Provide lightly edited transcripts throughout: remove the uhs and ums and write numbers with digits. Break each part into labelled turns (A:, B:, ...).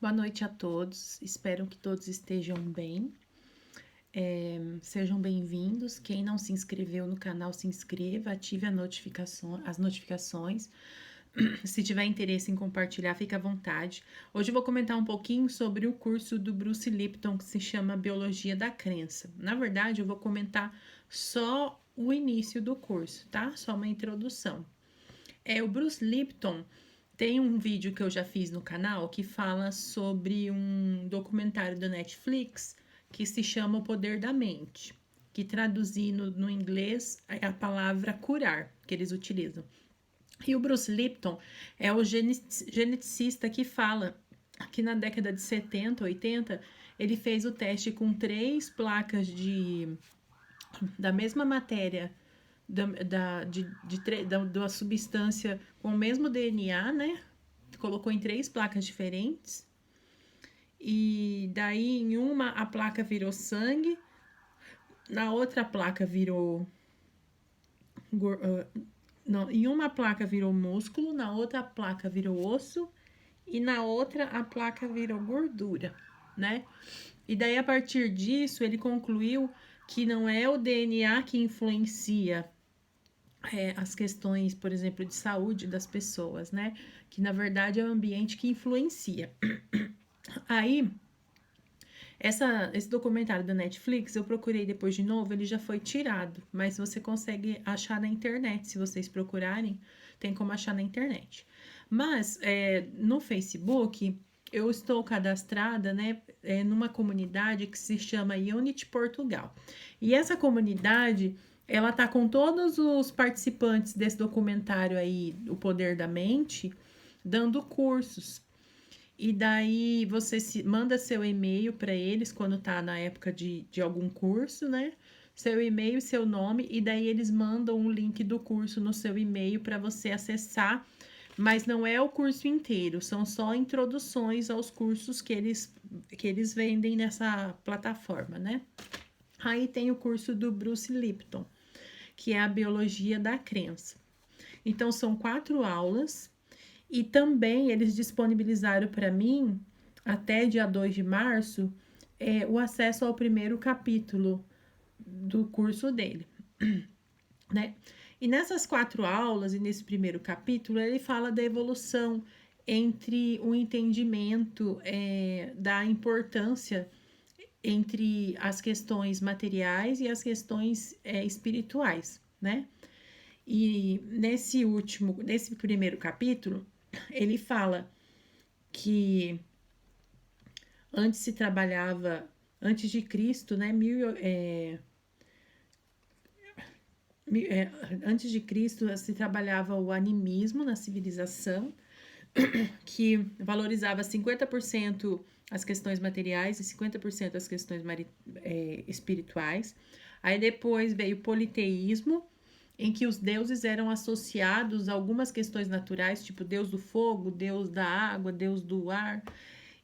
A: Boa noite a todos, espero que todos estejam bem. Sejam bem-vindos. Quem não se inscreveu no canal, se inscreva, ative as notificações. Se tiver interesse em compartilhar, fique à vontade. Hoje eu vou comentar um pouquinho sobre o curso do Bruce Lipton, que se chama Biologia da Crença. Na verdade, eu vou comentar só o início do curso, tá? Só uma introdução. O Bruce Lipton tem um vídeo que eu já fiz no canal que fala sobre um documentário da Netflix que se chama O Poder da Mente, que traduzindo no inglês é a palavra curar que eles utilizam. E o Bruce Lipton é o geneticista que fala que na década de 70, 80, ele fez o teste com 3 placas da mesma matéria da substância com o mesmo DNA, né? Colocou em 3 placas diferentes. E daí em uma a placa virou sangue, na outra placa virou. Não, em uma placa virou músculo, na outra placa virou osso e na outra a placa virou gordura, né? E daí a partir disso ele concluiu que não é o DNA que influencia as questões, por exemplo, de saúde das pessoas, né? Que na verdade é o ambiente que influencia. Aí, esse documentário da Netflix, eu procurei depois de novo, ele já foi tirado, mas você consegue achar na internet, se vocês procurarem, tem como achar na internet. Mas no Facebook, eu estou cadastrada, né, numa comunidade que se chama Unity Portugal. E essa comunidade, ela tá com todos os participantes desse documentário aí, O Poder da Mente, dando cursos. E daí você manda seu e-mail para eles quando tá na época de algum curso, né? Seu e-mail e seu nome, e daí eles mandam um link do curso no seu e-mail para você acessar, mas não é o curso inteiro, são só introduções aos cursos que eles vendem nessa plataforma, né? Aí tem o curso do Bruce Lipton, que é a Biologia da Crença. Então, são 4 aulas, e também eles disponibilizaram para mim, até dia 2 de março, o acesso ao primeiro capítulo do curso dele, né? E nessas 4 aulas, e nesse primeiro capítulo, ele fala da evolução entre o entendimento da importância entre as questões materiais e as questões espirituais, né? E nesse primeiro capítulo, ele fala que antes se trabalhava, antes de Cristo, né? Antes de Cristo se trabalhava o animismo na civilização, que valorizava 50% as questões materiais e 50% as questões espirituais. Aí depois veio o politeísmo, em que os deuses eram associados a algumas questões naturais, tipo Deus do fogo, Deus da água, Deus do ar.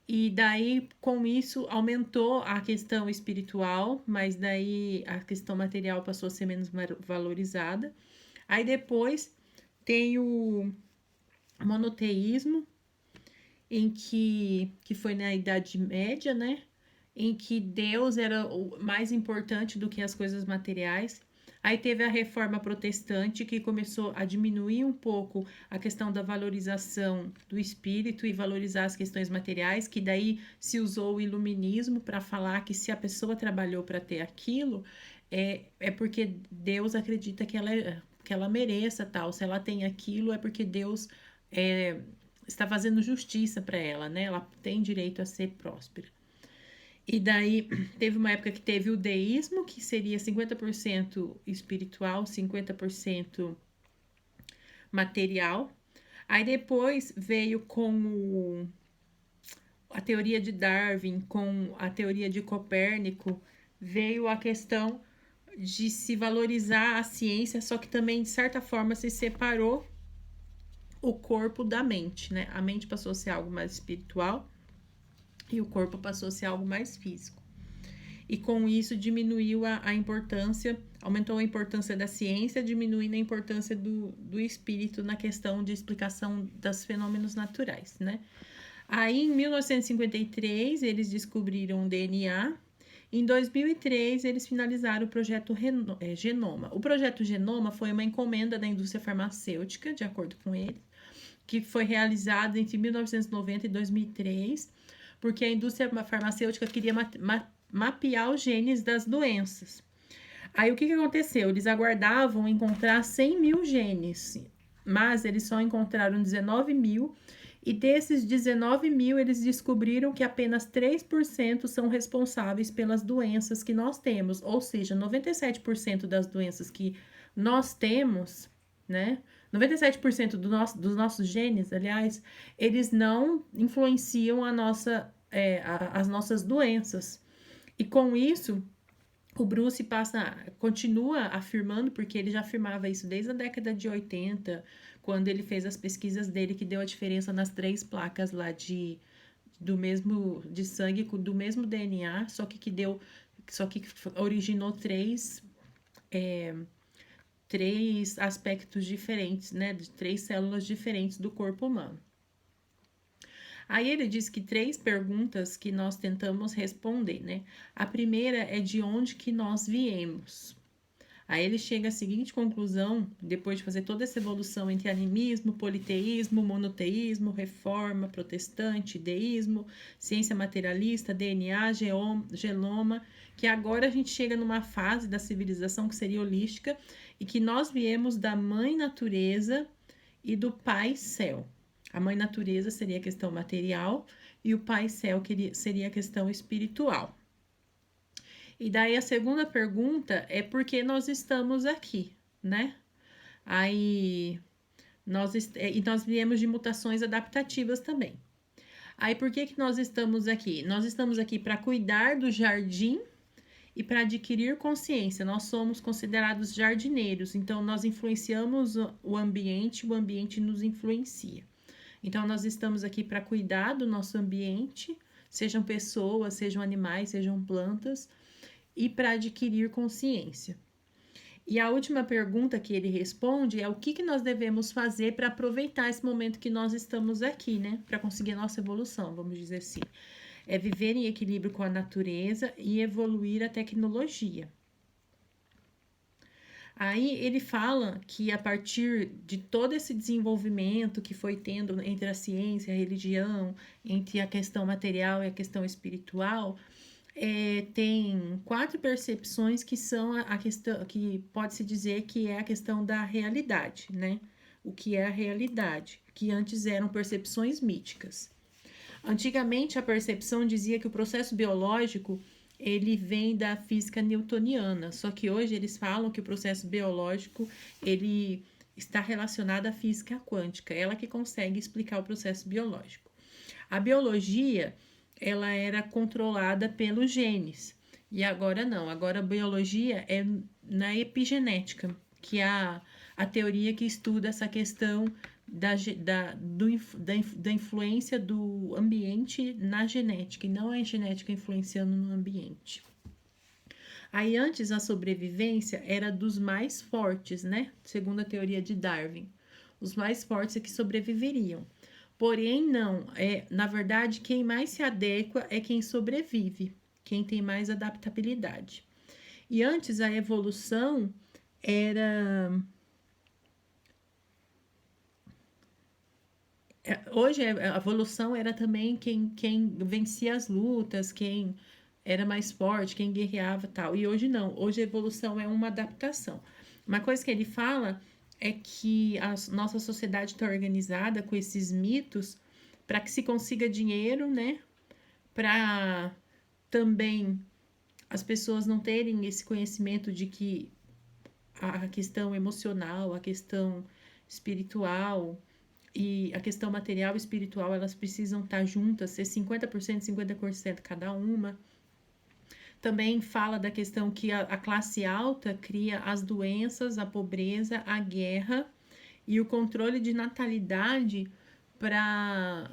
A: E daí, com isso, aumentou a questão espiritual, mas daí a questão material passou a ser menos valorizada. Aí depois tem o monoteísmo, em que foi na Idade Média, né? Em que Deus era o mais importante do que as coisas materiais. Aí teve a reforma protestante, que começou a diminuir um pouco a questão da valorização do espírito e valorizar as questões materiais, que daí se usou o iluminismo para falar que se a pessoa trabalhou para ter aquilo, é porque Deus acredita que ela mereça tal. Se ela tem aquilo, é porque Deus está fazendo justiça para ela, né? Ela tem direito a ser próspera. E daí teve uma época que teve o deísmo, que seria 50% espiritual, 50% material. Aí depois veio com a teoria de Darwin, com a teoria de Copérnico, veio a questão de se valorizar a ciência, só que também, de certa forma, se separou o corpo da mente, né? A mente passou a ser algo mais espiritual e o corpo passou a ser algo mais físico. E com isso diminuiu a importância, aumentou a importância da ciência, diminuindo a importância do espírito na questão de explicação dos fenômenos naturais, né? Aí, em 1953, eles descobriram o DNA. Em 2003, eles finalizaram o projeto Genoma. O projeto Genoma foi uma encomenda da indústria farmacêutica, de acordo com eles, que foi realizado entre 1990 e 2003, porque a indústria farmacêutica queria mapear os genes das doenças. Aí o que aconteceu? Eles aguardavam encontrar 100 mil genes, mas eles só encontraram 19 mil, e desses 19 mil eles descobriram que apenas 3% são responsáveis pelas doenças que nós temos, ou seja, 97% das doenças que nós temos, né? 97% dos nossos genes, aliás, eles não influenciam as nossas doenças. E com isso, o Bruce continua afirmando, porque ele já afirmava isso desde a década de 80, quando ele fez as pesquisas dele, que deu a diferença nas 3 placas lá de sangue, do mesmo DNA, só que originou três aspectos diferentes, né? De 3 células diferentes do corpo humano. Aí ele diz que 3 perguntas que nós tentamos responder, né? A primeira é de onde que nós viemos. Aí ele chega à seguinte conclusão, depois de fazer toda essa evolução entre animismo, politeísmo, monoteísmo, reforma, protestante, deísmo, ciência materialista, DNA, genoma, que agora a gente chega numa fase da civilização que seria holística e que nós viemos da mãe natureza e do pai céu. A mãe natureza seria a questão material e o pai céu seria a questão espiritual. E daí a segunda pergunta é por que nós estamos aqui, né? Aí nós viemos de mutações adaptativas também. Aí por que nós estamos aqui? Nós estamos aqui para cuidar do jardim e para adquirir consciência. Nós somos considerados jardineiros, então nós influenciamos o ambiente nos influencia. Então nós estamos aqui para cuidar do nosso ambiente, sejam pessoas, sejam animais, sejam plantas, e para adquirir consciência. E a última pergunta que ele responde é o que nós devemos fazer para aproveitar esse momento que nós estamos aqui, né? Para conseguir a nossa evolução, vamos dizer assim. É viver em equilíbrio com a natureza e evoluir a tecnologia. Aí ele fala que a partir de todo esse desenvolvimento que foi tendo entre a ciência e a religião, entre a questão material e a questão espiritual, tem 4 percepções que são a questão, que pode-se dizer que é a questão da realidade, né? O que é a realidade, que antes eram percepções míticas. Antigamente a percepção dizia que o processo biológico ele vem da física newtoniana, só que hoje eles falam que o processo biológico ele está relacionado à física quântica, ela que consegue explicar o processo biológico. A biologia ela era controlada pelos genes. E agora não, agora a biologia é na epigenética, que é a teoria que estuda essa questão da influência do ambiente na genética, e não a genética influenciando no ambiente. Aí antes a sobrevivência era dos mais fortes, né? Segundo a teoria de Darwin. Os mais fortes é que sobreviveriam. Porém, não. Na verdade, quem mais se adequa é quem sobrevive, quem tem mais adaptabilidade. E antes a evolução era. Hoje a evolução era também quem vencia as lutas, quem era mais forte, quem guerreava e tal. E hoje não. Hoje a evolução é uma adaptação. Uma coisa que ele fala é que a nossa sociedade está organizada com esses mitos para que se consiga dinheiro, né? Para também as pessoas não terem esse conhecimento de que a questão emocional, a questão espiritual e a questão material e espiritual, elas precisam estar juntas, ser 50%, 50% cada uma. Também fala da questão que a classe alta cria as doenças, a pobreza, a guerra e o controle de natalidade para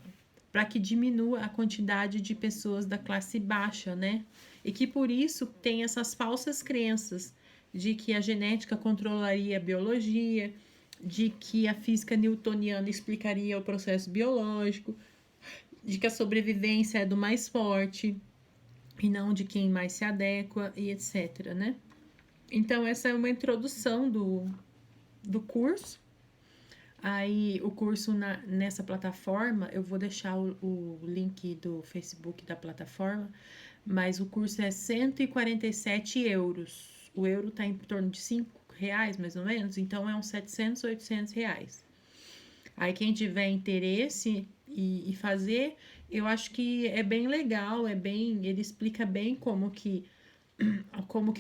A: que diminua a quantidade de pessoas da classe baixa, né? E que por isso tem essas falsas crenças de que a genética controlaria a biologia, de que a física newtoniana explicaria o processo biológico, de que a sobrevivência é do mais forte e não de quem mais se adequa e etc, né? Então, essa é uma introdução do curso. Aí, o curso nessa plataforma, eu vou deixar o link do Facebook da plataforma, mas o curso é 147 euros. O euro tá em torno de 5 reais, mais ou menos, então é uns 700, 800 reais. Aí, quem tiver interesse e fazer, eu acho que é bem legal, ele explica bem como que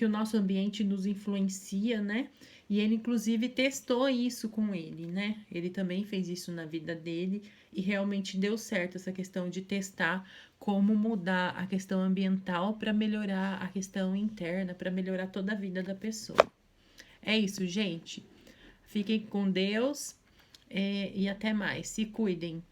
A: o nosso ambiente nos influencia, né? E ele, inclusive, testou isso com ele, né? Ele também fez isso na vida dele e realmente deu certo essa questão de testar como mudar a questão ambiental para melhorar a questão interna, para melhorar toda a vida da pessoa. É isso, gente. Fiquem com Deus, e até mais. Se cuidem.